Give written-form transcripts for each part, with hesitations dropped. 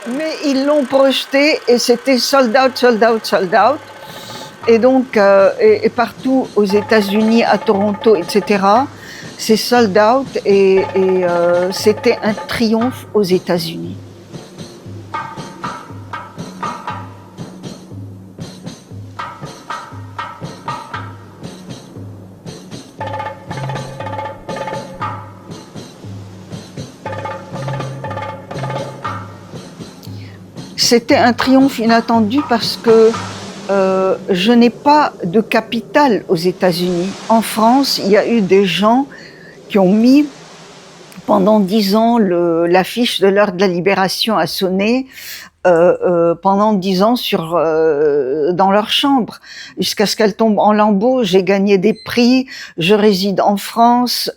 Mais ils l'ont projeté et c'était sold out, sold out, sold out. Et donc, et partout aux États-Unis, à Toronto, etc., c'est sold out et c'était un triomphe aux États-Unis. C'était un triomphe inattendu parce que je n'ai pas de capitale aux États-Unis. En France, il y a eu des gens qui ont mis pendant 10 ans l'affiche de l'heure de la libération a sonné pendant 10 ans dans leur chambre, jusqu'à ce qu'elle tombe en lambeaux. J'ai gagné des prix, je réside en France,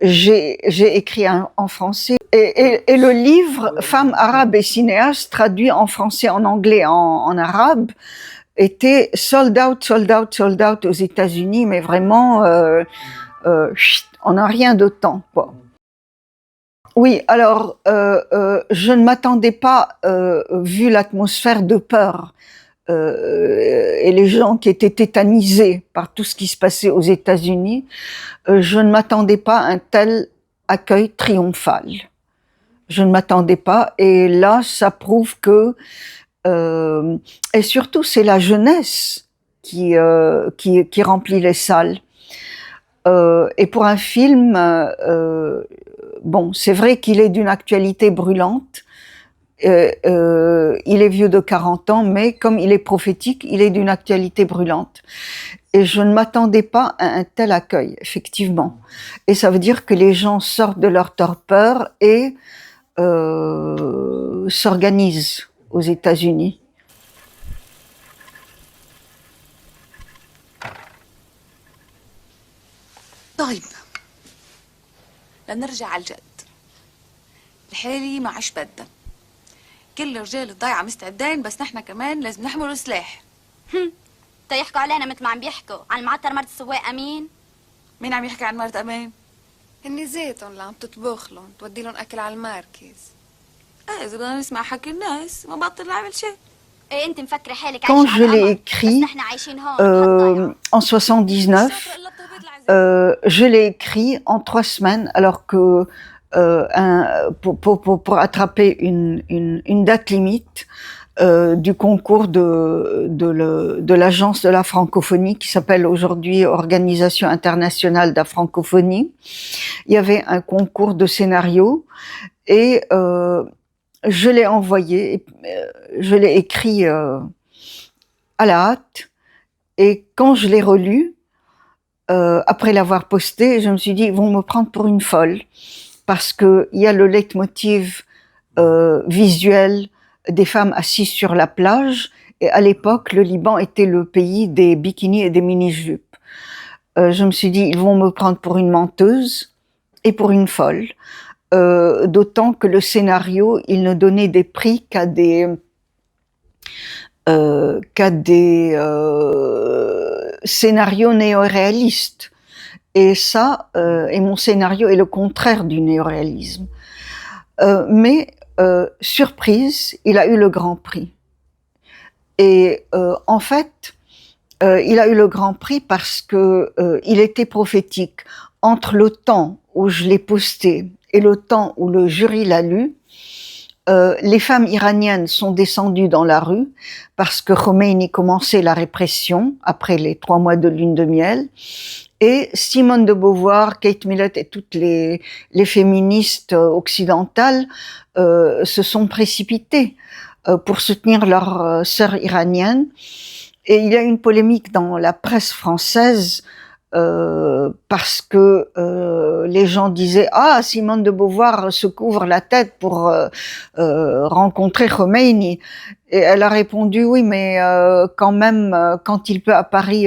j'ai écrit en français. Et le livre « Femmes arabes et cinéastes » traduit en français, en anglais, en arabe, était sold out, sold out, sold out aux États-Unis, mais vraiment, on n'a rien de temps, quoi. Oui, alors, je ne m'attendais pas, vu l'atmosphère de peur et les gens qui étaient tétanisés par tout ce qui se passait aux États-Unis, je ne m'attendais pas à un tel accueil triomphal. Je ne m'attendais pas, et là, ça prouve que, et surtout, c'est la jeunesse qui remplit les salles. Et pour un film, bon, c'est vrai qu'il est d'une actualité brûlante. Il est vieux de 40 ans, mais comme il est prophétique, il est d'une actualité brûlante. Et je ne m'attendais pas à un tel accueil, effectivement. Et ça veut dire que les gens sortent de leur torpeur et s'organisent aux États-Unis. طيب لنرجع على الجد. الحالي ما عاش بدها. كل الرجال الضايعة مستعدين، بس نحن كمان لازم نحمل سلاح. يحكوا علينا مثل ما عم بيحكوا عن معطر مرت السواق أمين. مين عم يحكي عن مرت أمان؟ هني زيتهم اللي عم تطبخ لهم تودي لهم أكل على المركز. إذا بدنا نسمع حكي الناس ما بطل نعمل شيء. أنت مفكرة حالك Quand je l'ai écrit en 79, je l'ai écrit en 3 semaines, alors que pour attraper une date limite du concours de l'agence de la francophonie qui s'appelle aujourd'hui Organisation internationale de la francophonie. Il y avait un concours de scénario et je l'ai envoyé, je l'ai écrit à la hâte, et quand je l'ai relu, après l'avoir posté, je me suis dit, ils vont me prendre pour une folle, parce qu'il y a le leitmotiv visuel des femmes assises sur la plage, et à l'époque, le Liban était le pays des bikinis et des mini-jupes. Je me suis dit, ils vont me prendre pour une menteuse et pour une folle, d'autant que le scénario, il ne donnait des prix qu'à des scénarios néo-réalistes. Et ça, et mon scénario est le contraire du néo-réalisme. Mais surprise, il a eu le Grand Prix. Et en fait, il a eu le Grand Prix parce que il était prophétique. Entre le temps où je l'ai posté et le temps où le jury l'a lu, les femmes iraniennes sont descendues dans la rue parce que Khomeini commençait la répression après les 3 mois de lune de miel. Et Simone de Beauvoir, Kate Millett et toutes les féministes occidentales se sont précipitées pour soutenir leurs sœurs iraniennes. Et il y a une polémique dans la presse française parce que les gens disaient « Ah, Simone de Beauvoir se couvre la tête pour rencontrer Khomeini ». Et elle a répondu « Oui, mais quand même, quand il peut à Paris,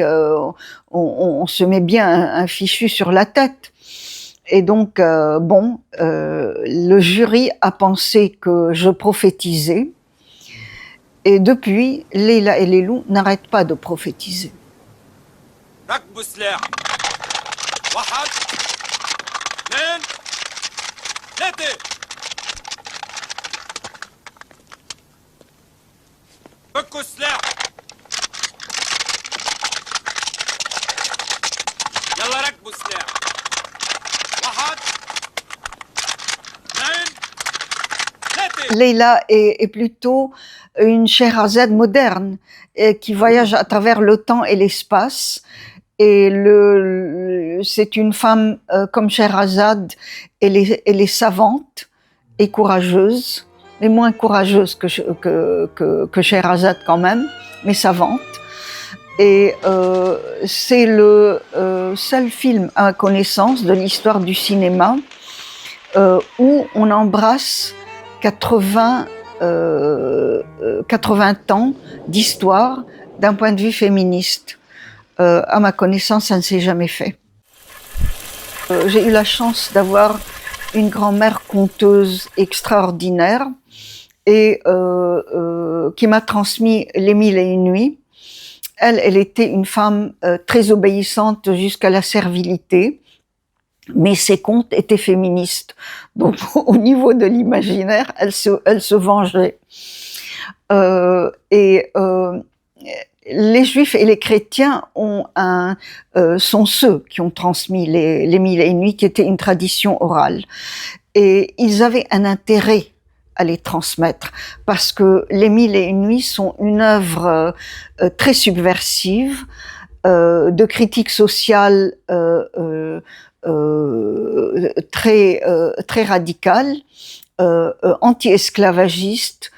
on se met bien un fichu sur la tête ». Et donc, le jury a pensé que je prophétisais. Et depuis, Leila et Lelou n'arrêtent pas de prophétiser. ركبوا السلاح. 1 2 3 ركبوا السلاح. يلا ركبوا السلاح. واحد اثنين ثلاثة. Leila est plutôt une Sherazade moderne qui voyage à travers le temps et l'espace. Et c'est une femme comme Sherazade, elle est savante et courageuse, mais moins courageuse que Sherazade quand même, mais savante. Et c'est le seul film à ma connaissance de l'histoire du cinéma où on embrasse 80 ans d'histoire d'un point de vue féministe. À ma connaissance, ça ne s'est jamais fait. J'ai eu la chance d'avoir une grand-mère conteuse extraordinaire et qui m'a transmis Les Mille et une nuits. Elle était une femme très obéissante jusqu'à la servilité, mais ses contes étaient féministes. Donc, au niveau de l'imaginaire, elle se vengeait. Les Juifs et les chrétiens sont ceux qui ont transmis les Mille et une nuits, qui était une tradition orale. Et ils avaient un intérêt à les transmettre, parce que les Mille et une nuits sont une œuvre très subversive, de critique sociale très radicale, anti-esclavagiste,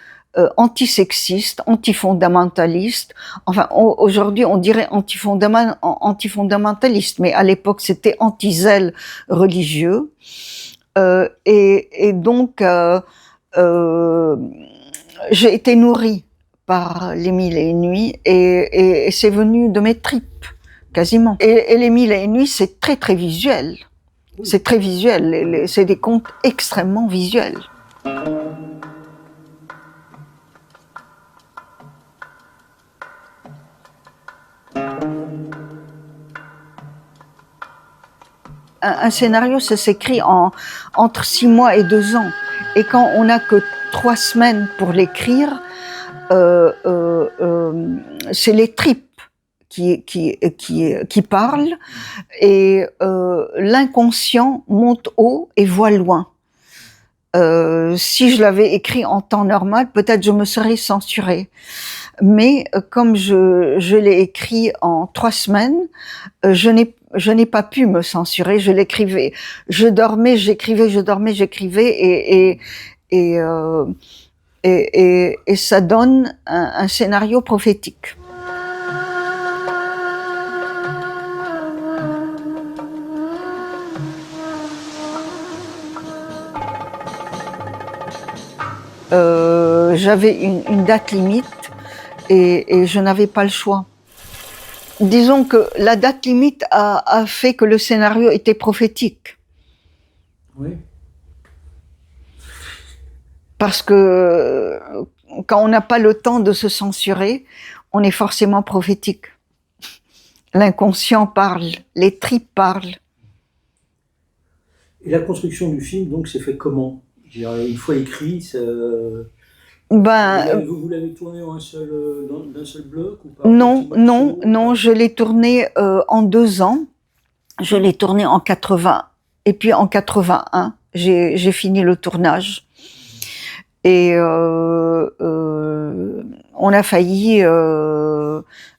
antisexiste, antifondamentaliste. Enfin, aujourd'hui, on dirait antifondamentaliste, mais à l'époque, c'était anti-zèle religieux. Et donc, j'ai été nourrie par les Mille et une nuits et c'est venu de mes tripes, quasiment. Et les Mille et une nuits, c'est très, très visuel. C'est très visuel. C'est des contes extrêmement visuels. Un scénario, ça s'écrit entre 6 mois et 2 ans. Et quand on n'a que 3 semaines pour l'écrire, c'est les tripes qui parlent et l'inconscient monte haut et voit loin. Si je l'avais écrit en temps normal, peut-être je me serais censurée. Mais comme je l'ai écrit en 3 semaines, je n'ai pas pu me censurer. Je l'écrivais, je dormais, j'écrivais, je dormais, j'écrivais, et ça donne un scénario prophétique. J'avais une date limite et je n'avais pas le choix. Disons que la date limite a fait que le scénario était prophétique. Oui. Parce que quand on n'a pas le temps de se censurer, on est forcément prophétique. L'inconscient parle, les tripes parlent. Et la construction du film, donc, s'est fait comment? Je dirais, une fois écrit, ça... Vous l'avez tourné d'un seul bloc ou pas? Non, je l'ai tourné en 2 ans. Je l'ai tourné en 80 et puis en 81, j'ai fini le tournage. Et on a failli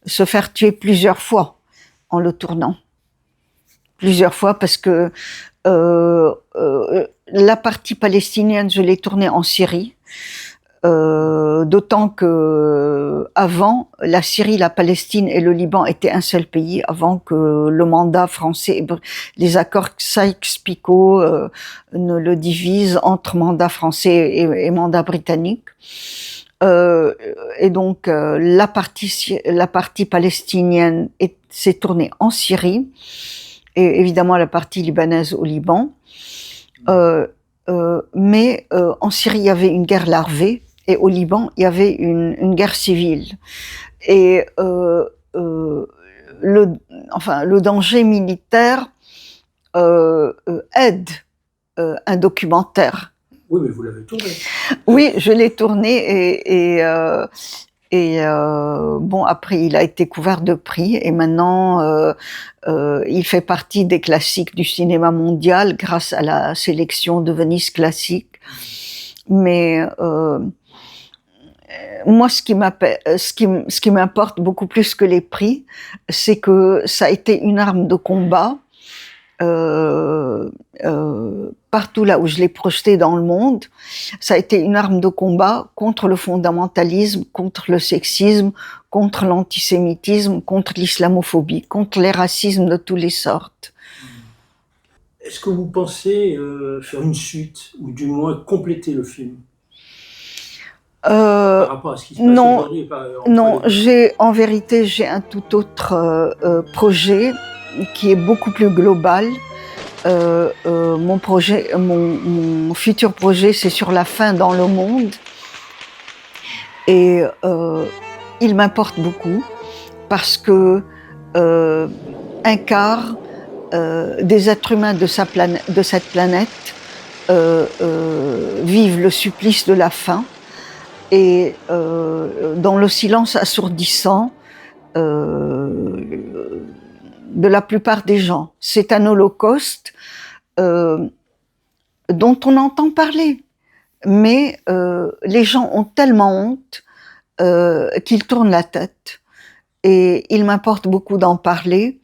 se faire tuer plusieurs fois en le tournant. Plusieurs fois parce que la partie palestinienne, je l'ai tournée en Syrie. D'autant que avant, la Syrie, la Palestine et le Liban étaient un seul pays, avant que le mandat français, les accords Sykes-Picot ne le divisent entre mandat français et mandat britannique. Et donc la partie palestinienne s'est tournée en Syrie, et évidemment la partie libanaise au Liban. Mais en Syrie, il y avait une guerre larvée. Et au Liban, il y avait une guerre civile. Et le danger militaire aide un documentaire. Oui, mais vous l'avez tourné. Oui, je l'ai tourné Et bon, après, il a été couvert de prix et maintenant, il fait partie des classiques du cinéma mondial grâce à la sélection de Venise Classique. Mais moi, ce qui m'importe beaucoup plus que les prix, c'est que ça a été une arme de combat partout là où je l'ai projeté dans le monde. Ça a été une arme de combat contre le fondamentalisme, contre le sexisme, contre l'antisémitisme, contre l'islamophobie, contre les racismes de toutes les sortes. Est-ce que vous pensez faire une suite, ou du moins compléter le film par rapport à ce qui se passe aujourd'hui? Non, en vérité, j'ai un tout autre projet qui est beaucoup plus global. Mon futur projet, c'est sur la faim dans le monde. Et il m'importe beaucoup parce que un quart des êtres humains de cette planète vivent le supplice de la faim et dans le silence assourdissant de la plupart des gens. C'est un holocauste dont on entend parler, mais les gens ont tellement honte qu'ils tournent la tête. Et il m'importe beaucoup d'en parler,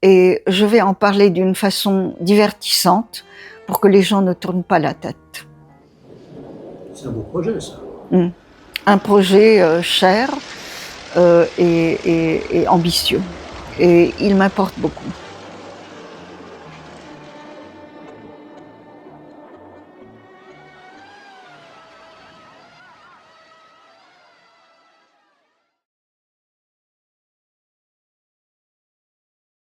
et je vais en parler d'une façon divertissante pour que les gens ne tournent pas la tête. C'est un beau projet, ça. Un projet cher et ambitieux. Et il m'importe beaucoup.